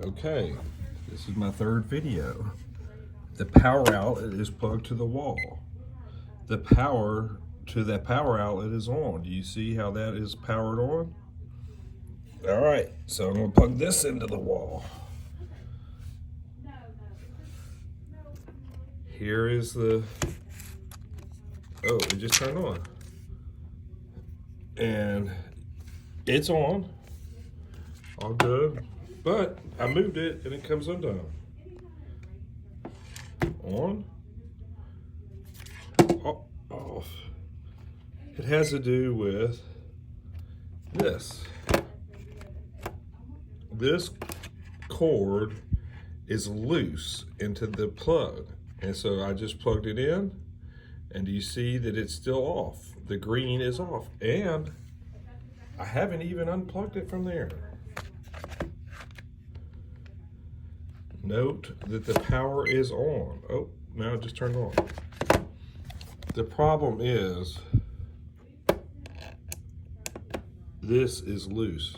Okay, this is my third video. The power outlet is plugged to the wall. The power to that power outlet is on. Do you see how that is powered on? All right, so I'm gonna plug this into the wall. Here is the, oh, it just turned on. And it's on, all good. But I moved it and it comes undone. On, off. It has to do with this. This cord is loose into the plug. And so I just plugged it in, and do you see that it's still off? The green is off, and I haven't even unplugged it from there. Note that the power is on. Oh, now it just turned on. The problem is this is loose.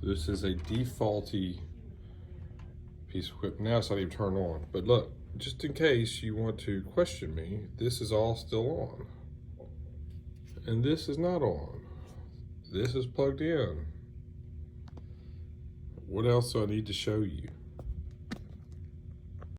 This is a defaulty piece of equipment. Now it's not even turned on. But look, just in case you want to question me, this is all still on. And this is not on. This is plugged in. What else do I need to show you?